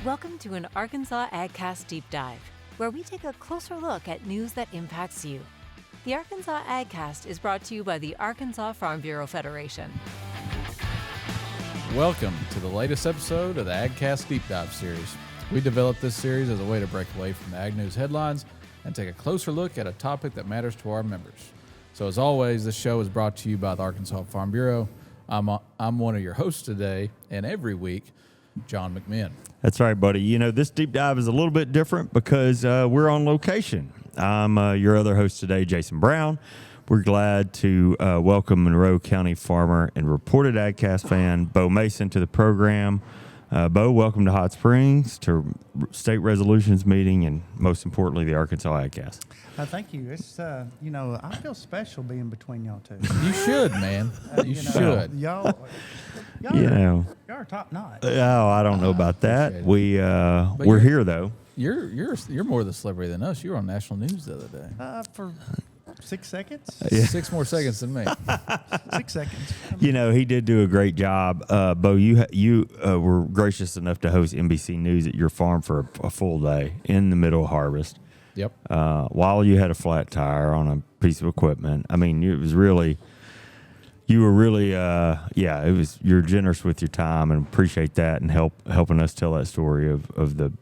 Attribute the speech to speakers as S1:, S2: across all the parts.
S1: Welcome to an Arkansas AgCast Deep Dive, where we take a closer look at news that impacts you. The Arkansas AgCast is brought to you by the Arkansas Farm Bureau Federation.
S2: Welcome to the latest episode of the AgCast Deep Dive series. We developed this series as a way to break away from the ag news headlines and take a closer look at a topic that matters to our members. So as always, this show is brought to you by the Arkansas Farm Bureau. I'm one of your hosts today, and every week, John McMinn.
S3: That's right, buddy. You know, this deep dive is a little bit different because we're on location. I'm your other host today, Jason Brown. We're glad to welcome Monroe County farmer and reported AgCast fan, Bo Mason, to the program. Bo, welcome to Hot Springs, to state resolutions meeting, and most importantly, the Arkansas AgCast.
S4: Thank you. It's, I feel special being between y'all two.
S2: You should, man. You should.
S4: Y'all are top notch.
S3: Oh, I don't know about that. We're here, though.
S2: You're more the celebrity than us. You were on national news the other day.
S4: For 6 seconds?
S3: Yeah.
S2: 6 more seconds than me.
S4: 6 seconds.
S3: You know, he did do a great job. Bo, you were gracious enough to host NBC News at your farm for a full day in the middle of harvest.
S2: Yep.
S3: While you had a flat tire on a piece of equipment. I mean, it was really, you were really, you're generous with your time, and appreciate that, and helping us tell that story of the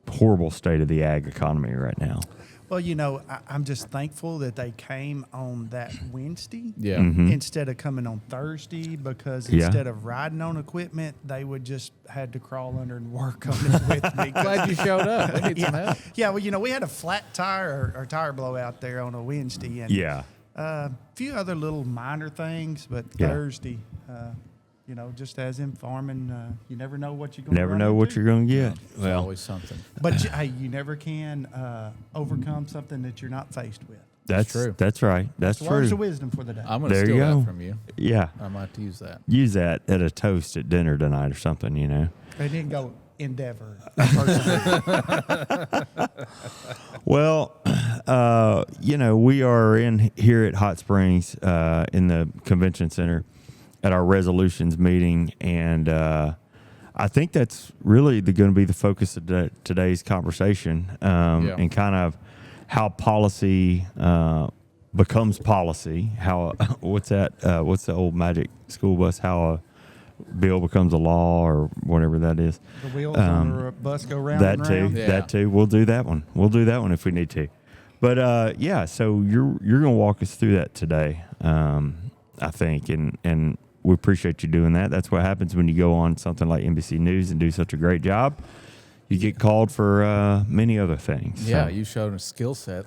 S3: horrible state of the ag economy right now.
S4: Well, I'm just thankful that they came on that Wednesday instead of coming on Thursday, because instead of riding on equipment, they would just had to crawl under and work on it with me.
S2: Glad you showed up. I need some help.
S4: Yeah, well, we had a flat tire or tire blowout there on a Wednesday. And a few other little minor things, but Thursday, just as in farming, you never know what you're going to
S3: Never know what you're going to get.
S2: Well, always something.
S4: But you never can overcome something that you're not faced with.
S3: That's true. That's right. That's true.
S4: Words of wisdom for the day.
S2: I'm going to steal that from you.
S3: Yeah.
S2: I might have to use that.
S3: Use that at a toast at dinner tonight or something,
S4: They didn't go endeavor.
S3: Well, we are in here at Hot Springs in the convention center at our resolutions meeting, and I think that's really going to be the focus of today's conversation, and kind of how policy becomes policy. How what's the old magic school bus? How a bill becomes a law, or whatever that is.
S4: The wheels on a bus go round
S3: that
S4: and
S3: too.
S4: round.
S2: Yeah.
S3: That too. We'll do that one. We'll do that one if we need to. But so you're going to walk us through that today, I think, and we appreciate you doing that. That's what happens when you go on something like NBC News and do such a great job. You get called for many other things.
S2: Yeah,
S3: So,
S2: you showed a skill set,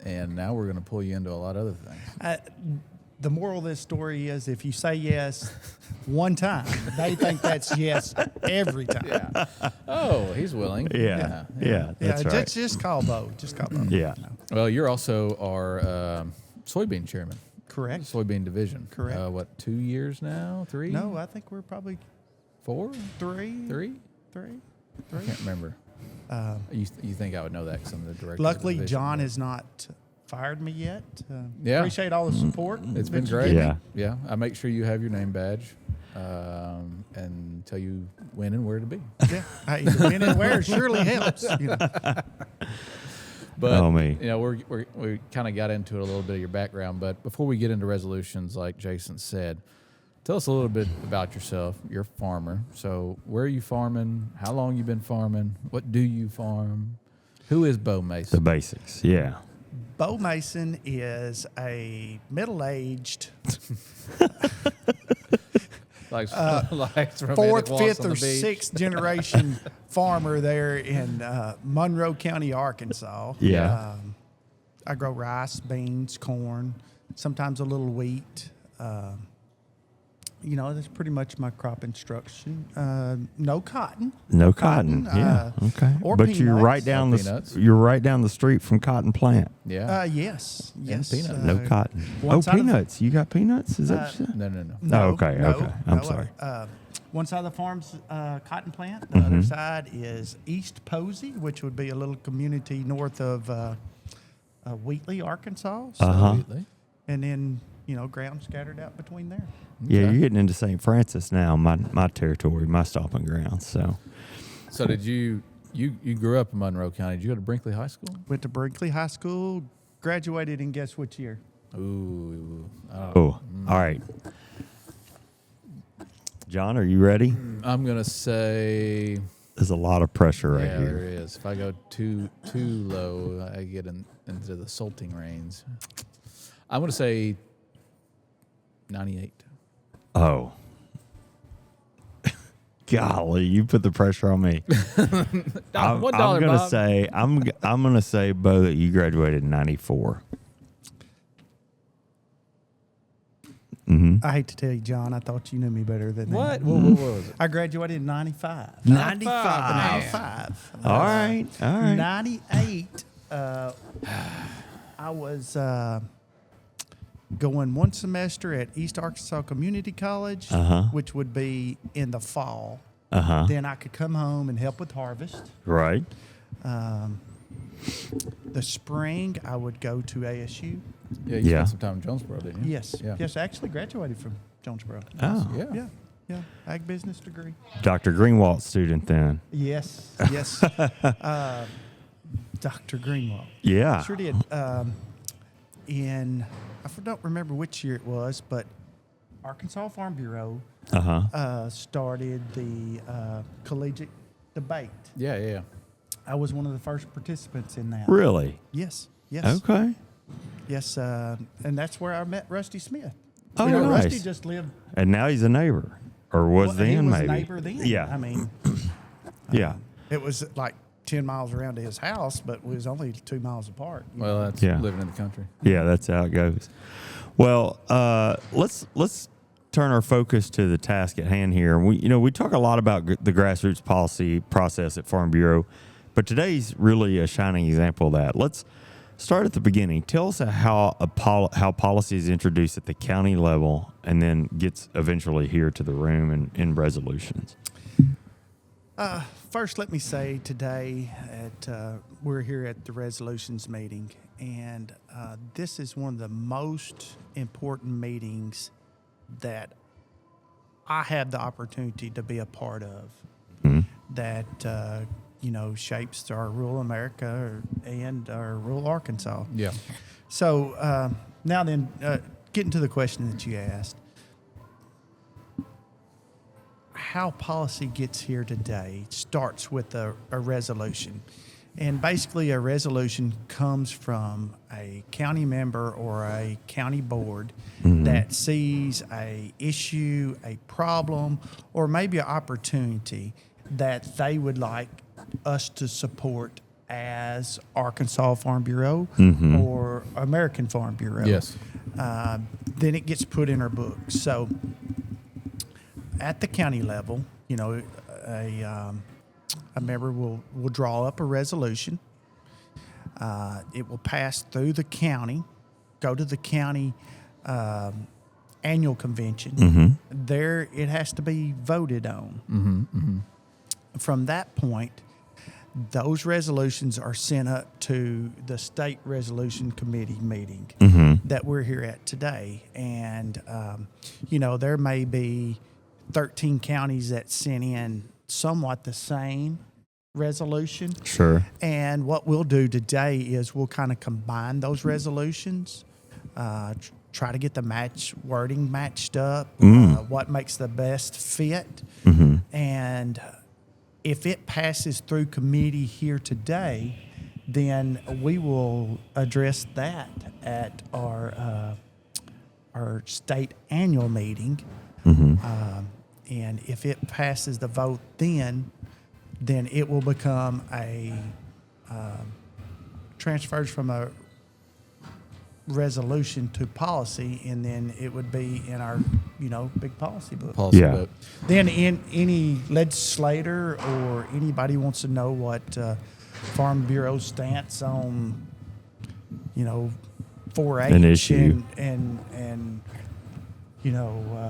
S2: and now we're going to pull you into a lot of other things.
S4: The moral of this story is, if you say yes one time, they think that's yes every time.
S2: Yeah. Oh, he's willing.
S3: Yeah. That's right.
S4: Just call Bo. Just call Bo.
S3: Yeah.
S2: Well, you're also our soybean chairman.
S4: Correct.
S2: Soybean division.
S4: Correct.
S2: 2 years now? 3?
S4: No, I think we're probably
S2: 4?
S4: 3.
S2: 3?
S4: 3.
S2: I can't remember. You think I would know that because I'm the director.
S4: Luckily,
S2: of the division,
S4: John
S2: but
S4: has not fired me yet.
S2: Yeah.
S4: Appreciate all the support.
S2: It's been
S4: that you
S2: great.
S4: give me.
S3: Yeah.
S2: Yeah. I make sure you have your name badge and tell you when and where to be.
S4: Yeah. Hey, the when and where surely helps.
S2: But
S3: me.
S2: We kind of got into it a little bit of your background, but before we get into resolutions, like Jason said, tell us a little bit about yourself. You're a farmer, so where are you farming? How long you been farming? What do you farm? Who is Bo Mason?
S3: The basics. Yeah.
S4: Bo Mason is a middle-aged
S2: like
S4: fourth, fifth, or sixth generation farmer there in Monroe County, Arkansas.
S3: Yeah.
S4: I grow rice, beans, corn, sometimes a little wheat. That's pretty much my crop instruction. No cotton.
S3: No cotton. Yeah. Okay.
S4: Or
S3: but
S4: peanuts.
S3: you're right down
S2: peanuts.
S3: you're right down the street from cotton plant.
S2: Yeah.
S4: Yes.
S2: peanuts.
S3: No cotton.
S4: one side of the-
S3: Peanuts. You got peanuts? Is that what you said?
S2: No.
S3: Oh, okay. I'm sorry.
S4: One side of the farm's cotton plant. The other side is East Posey, which would be a little community north of Wheatley, Arkansas. So,
S2: Absolutely.
S4: And then, ground scattered out between there.
S3: Yeah,
S2: Okay.
S3: you're getting into St. Francis now, my territory, my stomping grounds. So
S2: So did you grew up in Monroe County? Did you go to Brinkley High School?
S4: Went to Brinkley High School, graduated in guess which year?
S2: Ooh.
S3: All right. John, are you ready?
S2: I'm going to say...
S3: There's a lot of pressure right
S2: yeah,
S3: here.
S2: there is. If I go too low, I get into the salting reins. I'm going to say 98.
S3: Oh. Golly, you put the pressure on me.
S2: $1,
S3: I'm gonna
S2: Bob.
S3: say I'm gonna say, Bo, that you graduated in 94.
S4: I hate to tell you, John, I thought you knew me better than
S2: What?
S4: that.
S2: What was it?
S4: I graduated in 95.
S3: 95. All right.
S4: 98, I was going one semester at East Arkansas Community College, which would be in the fall. Then I could come home and help with harvest.
S3: Right.
S4: The spring, I would go to ASU.
S2: Yeah, you spent some time in Jonesboro, didn't you?
S4: Yes.
S2: Yeah.
S4: Yes, I actually graduated from Jonesboro.
S3: Oh.
S2: Yeah.
S4: Yeah. Ag business degree.
S3: Dr. Greenwald student then.
S4: Yes. Dr. Greenwald.
S3: Yeah.
S4: Sure did. I don't remember which year it was, but Arkansas Farm Bureau started the collegiate debate.
S2: Yeah.
S4: I was one of the first participants in that.
S3: Really?
S4: Yes.
S3: Okay.
S4: Yes, and that's where I met Rusty Smith.
S3: Oh,
S4: You know,
S3: nice.
S4: Rusty just lived.
S3: And now he's a neighbor, or was
S4: He
S3: then
S4: was
S3: maybe.
S4: a neighbor then.
S3: Yeah.
S4: I mean,
S3: Yeah.
S4: it was like 10 miles around to his house, but we was only 2 miles apart.
S2: Well, that's
S3: Yeah.
S2: living in the country.
S3: Yeah, that's how it goes. Well, let's turn our focus to the task at hand here. We talk a lot about the grassroots policy process at Farm Bureau, but today's really a shining example of that. Let's start at the beginning. Tell us how policy is introduced at the county level and then gets eventually here to the room and in resolutions.
S4: First, let me say today we're here at the resolutions meeting, and this is one of the most important meetings that I have the opportunity to be a part of. That shapes our rural America and our rural Arkansas.
S2: Yeah.
S4: So now then, getting to the question that you asked. How policy gets here today starts with a resolution. And basically a resolution comes from a county member or a county board that sees a issue, a problem, or maybe an opportunity that they would like us to support as Arkansas Farm Bureau or American Farm Bureau.
S2: Yes.
S4: Then it gets put in our book. So at the county level, a member will draw up a resolution. It will pass through the county, go to the county annual convention. There it has to be voted on. From that point, those resolutions are sent up to the state resolution committee meeting that we're here at today. And, there may be 13 counties that sent in somewhat the same resolution.
S3: Sure.
S4: And what we'll do today is we'll kind of combine those resolutions, try to get the wording matched up, what makes the best fit. And if it passes through committee here today, then we will address that at our state annual meeting. And if it passes the vote then it will become transfers from a resolution to policy, and then it would be in our, big policy book.
S2: Book.
S4: Then any legislator or anybody wants to know what Farm Bureau's stance on, 4-H
S3: An issue.
S4: and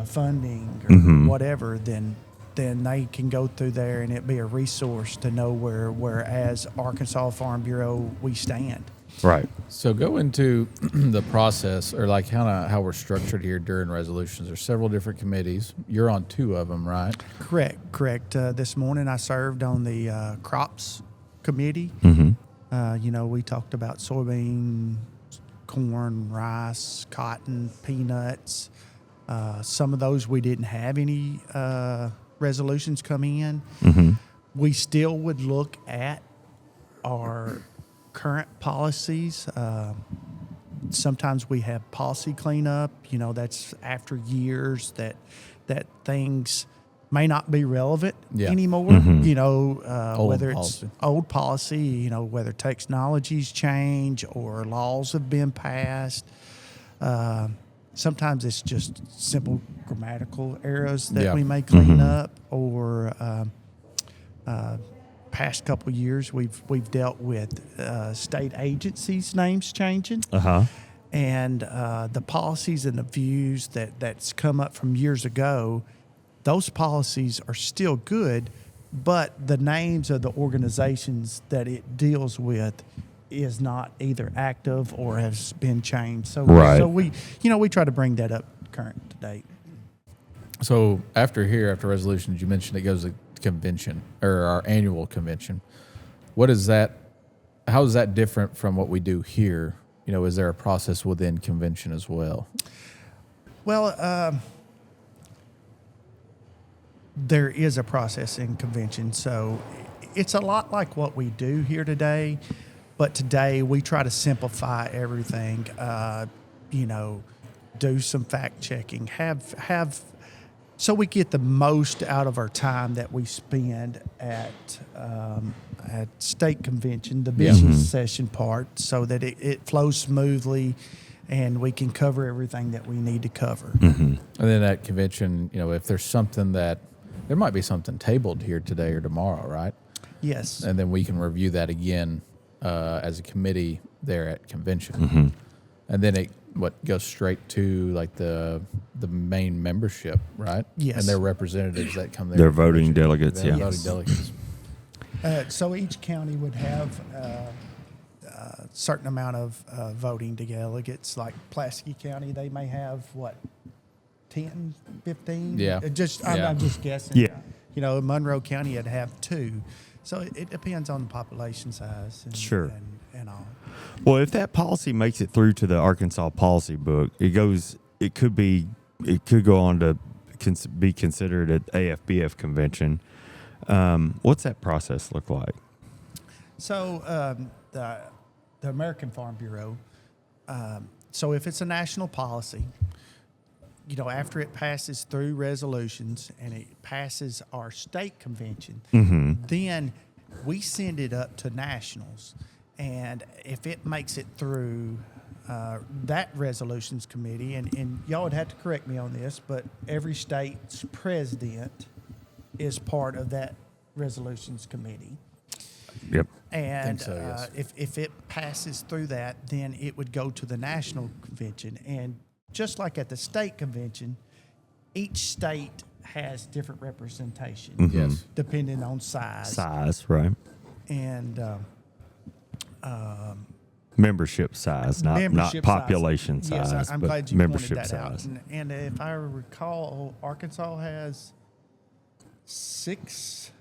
S4: funding or whatever, then they can go through there and it be a resource to know where as Arkansas Farm Bureau we stand.
S3: Right.
S2: So go into the process, or like how we're structured here during resolutions. There's several different committees. You're on 2 of them, right?
S4: Correct. This morning I served on the crops committee. We talked about soybean, corn, rice, cotton, peanuts. Some of those we didn't have any resolutions come in. We still would look at our current policies. Sometimes we have policy cleanup. That's after years that things may not be relevant anymore. Whether it's old policy, whether technologies change or laws have been passed. Sometimes it's just simple grammatical errors that we may clean up, or past couple of years we've dealt with state agencies' names changing, and the policies and the views that's come up from years ago. Those policies are still good, but the names of the organizations that it deals with is not either active or has been changed. So we try to bring that up current to date.
S2: So after resolutions, you mentioned it goes to convention, or our annual convention. What is that? How is that different from what we do here? Is there a process within convention as well?
S4: Well, there is a process in convention. So it's a lot like what we do here today, but today we try to simplify everything. Do some fact checking, so we get the most out of our time that we spend at state convention, the business session part, so that it flows smoothly and we can cover everything that we need to cover.
S2: And then at convention, if there's something there might be something tabled here today or tomorrow, right?
S4: Yes.
S2: And then we can review that again as a committee there at convention. And then it goes straight to like the main membership, right?
S4: Yes.
S2: And their representatives that come there.
S3: They're voting delegates,
S2: Voting delegates.
S4: So each county would have a certain amount of voting delegates. Like Pulaski County, they may have 10, 15?
S2: Yeah.
S4: I'm just guessing.
S3: Yeah.
S4: Monroe County would have 2. So it depends on the population size. And all.
S3: Well, if that policy makes it through to the Arkansas policy book, it could go on to be considered at AFBF convention. What's that process look like?
S4: So the American Farm Bureau, so if it's a national policy, after it passes through resolutions and it passes our state convention, then we send it up to nationals. And if it makes it through that resolutions committee, and y'all would have to correct me on this, but every state's president is part of that resolutions committee.
S3: Yep.
S4: And
S2: so, yes.
S4: if it passes through that, then it would go to the national convention. And just like at the state convention, each state has different representation,
S2: Yes.
S4: depending on size.
S3: Size, right?
S4: And
S3: membership size, not population size.
S4: Yes, I'm
S3: but
S4: glad you
S3: membership
S4: pointed that
S3: size.
S4: out. And if I recall, Arkansas has 6.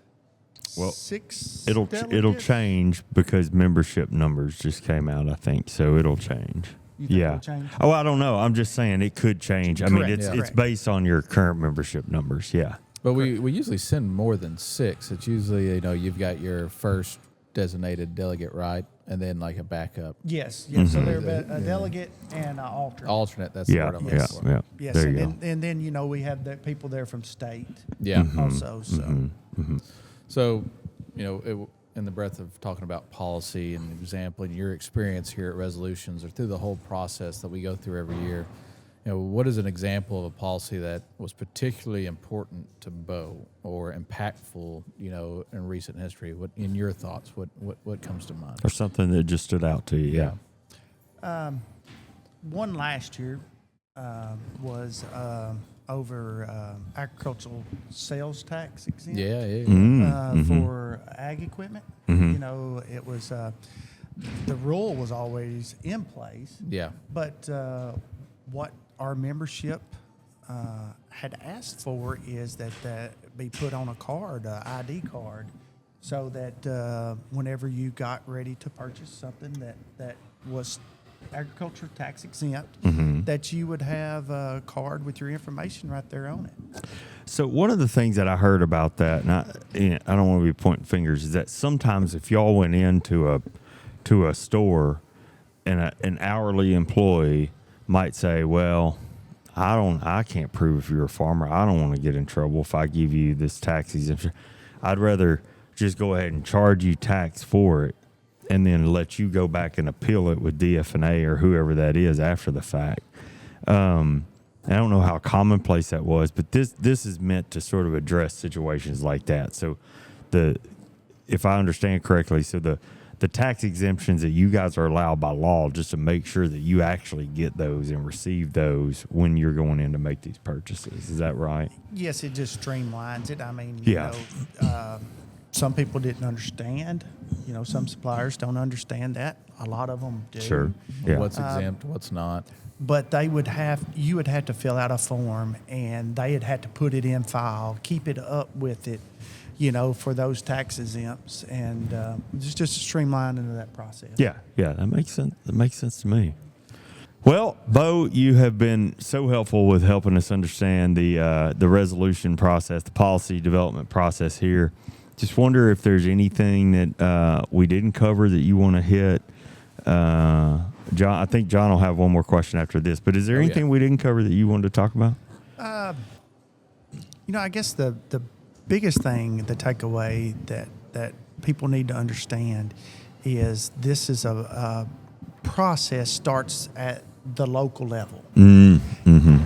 S3: Well,
S4: 6
S3: it'll
S4: delegates?
S3: change because membership numbers just came out, I think. So it'll change.
S4: You think
S3: Yeah.
S4: it'll change?
S3: Oh, I don't know. I'm just saying it could change. I mean,
S4: Correct.
S3: it's
S4: Correct.
S3: based on your current membership numbers. Yeah.
S2: But we usually send more than 6. It's usually, you've got your first designated delegate, right? And then like a backup.
S4: Yes. So they're a delegate and an alternate.
S2: Alternate, that's the
S3: Yeah.
S2: word I'm
S3: Yeah.
S2: looking for.
S3: Yeah.
S4: Yes,
S3: There
S4: and
S3: you
S4: then,
S3: go.
S4: and then we have the people there from state
S2: Yeah.
S4: also. So
S2: So, in the breadth of talking about policy and example and your experience here at resolutions or through the whole process that we go through every year, what is an example of a policy that was particularly important to Bo or impactful, in recent history? What, in your thoughts, what comes to mind?
S3: Or something that just stood out to you. Yeah.
S4: one last year was over agricultural sales tax exempt.
S2: Yeah.
S3: Mm-hmm.
S4: For ag equipment. It was the rule was always in place.
S2: Yeah.
S4: But what our membership had asked for is that be put on a card, an ID card, so that whenever you got ready to purchase something that was agriculture tax exempt, that you would have a card with your information right there on it.
S3: So one of the things that I heard about that, and I don't want to be pointing fingers, is that sometimes if y'all went into a store and an hourly employee might say, well, I can't prove if you're a farmer. I don't want to get in trouble if I give you this tax exemption. I'd rather just go ahead and charge you tax for it and then let you go back and appeal it with DF&A or whoever that is after the fact. I don't know how commonplace that was, but this is meant to sort of address situations like that. So if I understand correctly, so the tax exemptions that you guys are allowed by law, just to make sure that you actually get those and receive those when you're going in to make these purchases. Is that right?
S4: Yes, it just streamlines it. I mean,
S3: Yeah.
S4: Some people didn't understand. Some suppliers don't understand that. A lot of them do.
S3: Sure. Yeah.
S2: What's exempt, what's not.
S4: But you would have to fill out a form, and they had to put it in file, keep it up with it, for those tax exempts, and just a streamlining of that process.
S3: Yeah, that makes sense. That makes sense to me. Well, Bo, you have been so helpful with helping us understand the resolution process, the policy development process here. Just wonder if there's anything that we didn't cover that you want to hit. John, I think John will have one more question after this, but is there anything we didn't cover that you wanted to talk about?
S4: I guess the biggest thing, the takeaway that people need to understand is this is a process starts at the local level.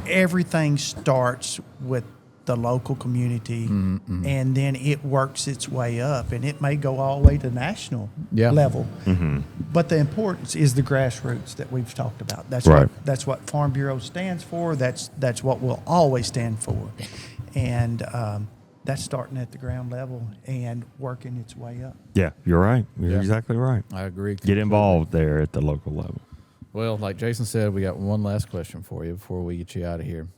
S4: Everything starts with the local community, and then it works its way up, and it may go all the way to national level. But the importance is the grassroots that we've talked about. That's
S3: right.
S4: That's what Farm Bureau stands for. That's what we'll always stand for, and that's starting at the ground level and working its way up.
S3: Yeah, you're right. You're exactly right.
S2: I agree.
S3: Get involved there at the local level.
S2: Well, like Jason said, we got one last question for you before we get you out of here.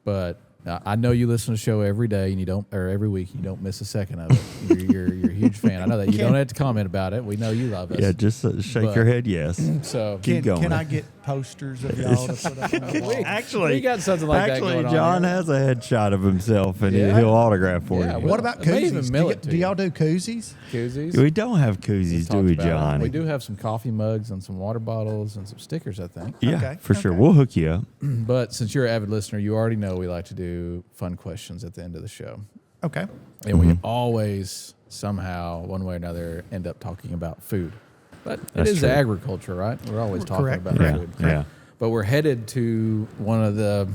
S2: But I know you listen to the show every day, and every week. You don't miss a second of it. You're a huge fan. I know that you don't have to comment about it. We know you love us.
S3: Yeah, just shake your head, yes.
S2: So
S3: keep going.
S4: Can I get posters of y'all to put up on the wall?
S3: Actually,
S2: we got something like that going on.
S3: John has a headshot of himself, and he'll autograph for you.
S4: What about koozies? Do y'all do koozies?
S2: Koozies?
S3: We don't have koozies, do we, John?
S2: We do have some coffee mugs and some water bottles and some stickers, I think.
S3: Yeah, for sure. We'll hook you up.
S2: But since you're an avid listener, you already know we like to do fun questions at the end of the show.
S4: Okay.
S2: And we always, somehow, one way or another, end up talking about food. But it is agriculture, right? We're always talking about food.
S3: Yeah.
S2: But we're headed to one of the,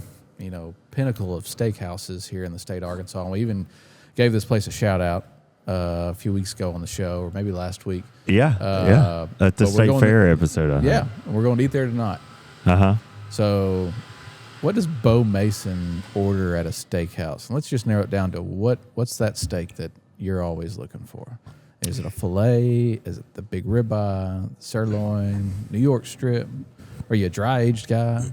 S2: pinnacle of steakhouses here in the state of Arkansas. And we even gave this place a shout out a few weeks ago on the show, or maybe last week.
S3: Yeah. At the State Fair episode.
S2: Yeah. And we're going to eat there tonight. So what does Bo Mason order at a steakhouse? And let's just narrow it down to what's that steak that you're always looking for? Is it a filet? Is it the big ribeye, sirloin, New York strip? Are you a dry aged guy?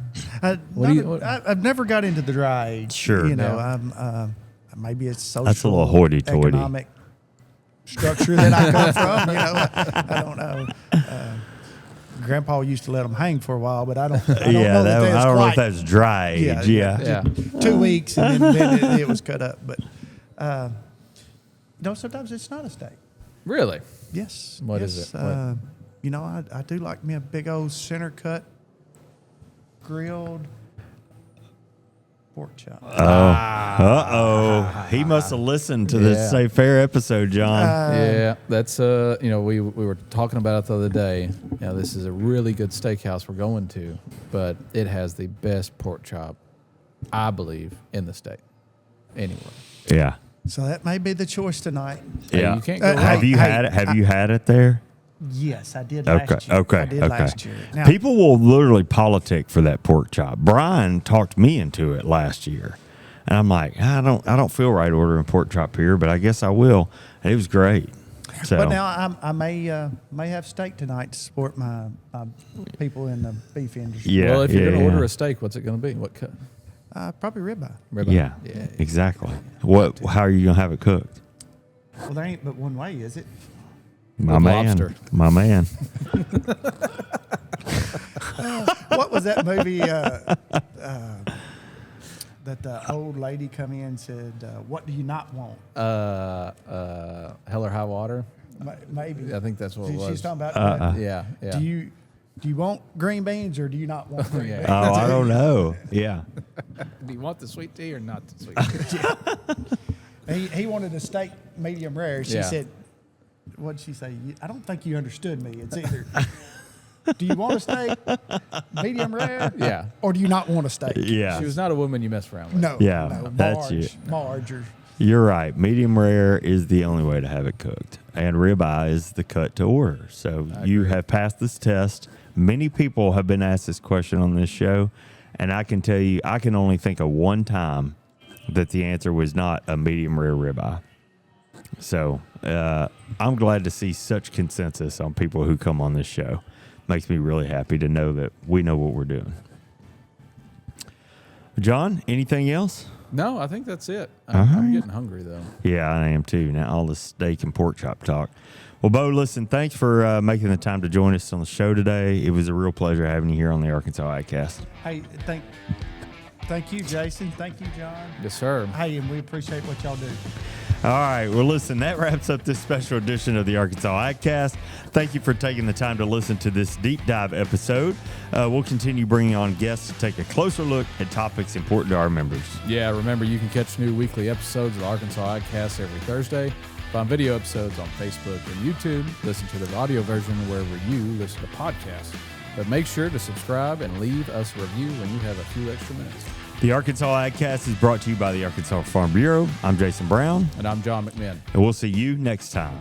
S4: I've never got into the dry age.
S3: Sure.
S4: I'm maybe it's social.
S3: That's a little hoity-toity.
S4: Economic structure that I come from. I don't know. Grandpa used to let them hang for a while, but I don't know if
S3: that's dry age. Yeah.
S4: 2 weeks, and then it was cut up. But sometimes it's not a steak.
S2: Really?
S4: Yes.
S2: What is it?
S4: I do like me a big old center cut grilled pork chop.
S3: He must have listened to this State Fair episode, John.
S2: That's we were talking about it the other day. This is a really good steakhouse we're going to, but it has the best pork chop, I believe, in the state. Anyway.
S3: Yeah.
S4: So that may be the choice tonight.
S3: Yeah.
S2: You can't go wrong.
S3: Have you had it there?
S4: Yes, I did last year.
S3: Okay.
S4: I did last year. Now,
S3: people will literally politic for that pork chop. Brian talked me into it last year, and I'm like, I don't feel right ordering pork chop here, but I guess I will. And it was great. So,
S4: But now I may have steak tonight to support my people in the beef industry.
S3: yeah.
S2: Well, if you're going to
S3: yeah.
S2: order a steak, what's it going to be? What cut?
S4: Probably ribeye.
S2: Ribeye?
S3: Yeah, exactly. How are you going to have it cooked?
S4: Well, there ain't but one way, is it?
S3: My
S2: With
S3: man.
S2: lobster.
S3: My man.
S4: What was that movie that the old lady come in and said, what do you not want?
S2: Hell or High Water?
S4: Maybe.
S2: I think that's what it was.
S4: She's talking about
S2: Yeah.
S4: Do you want green beans or do you not want green beans?
S3: Oh, I don't know. Yeah.
S2: Do you want the sweet tea or not the sweet tea?
S4: He wanted a steak medium rare. She
S2: Yeah.
S4: said, what did she say? I don't think you understood me. It's either, do you want a steak medium rare?
S2: Yeah.
S4: Or do you not want a steak?
S3: Yeah.
S2: She was not a woman you mess around with.
S4: No.
S3: Yeah,
S4: No,
S3: that's it.
S4: Marge.
S3: You're right. Medium rare is the only way to have it cooked. And ribeye is the cut to order. So you have passed this test. Many people have been asked this question on this show. And I can tell you, I can only think of one time that the answer was not a medium rare ribeye. So I'm glad to see such consensus on people who come on this show. Makes me really happy to know that we know what we're doing. John, anything else?
S2: No, I think that's it. I'm getting hungry, though.
S3: Yeah, I am too. Now, all this steak and pork chop talk. Well, Bo, listen, thanks for making the time to join us on the show today. It was a real pleasure having you here on the Arkansas AgCast.
S4: Hey, thank you, Jason. Thank you, John.
S2: Yes, sir.
S4: Hey, and we appreciate what y'all do.
S3: All right. Well, listen, that wraps up this special edition of the Arkansas AgCast. Thank you for taking the time to listen to this deep dive episode. We'll continue bringing on guests to take a closer look at topics important to our members.
S2: Yeah, remember, you can catch new weekly episodes of the Arkansas AgCast every Thursday. Find video episodes on Facebook and YouTube. Listen to the audio version wherever you listen to podcasts. But make sure to subscribe and leave us a review when you have a few extra minutes.
S3: The Arkansas AgCast is brought to you by the Arkansas Farm Bureau. I'm Jason Brown.
S2: And I'm John McMinn.
S3: And we'll see you next time.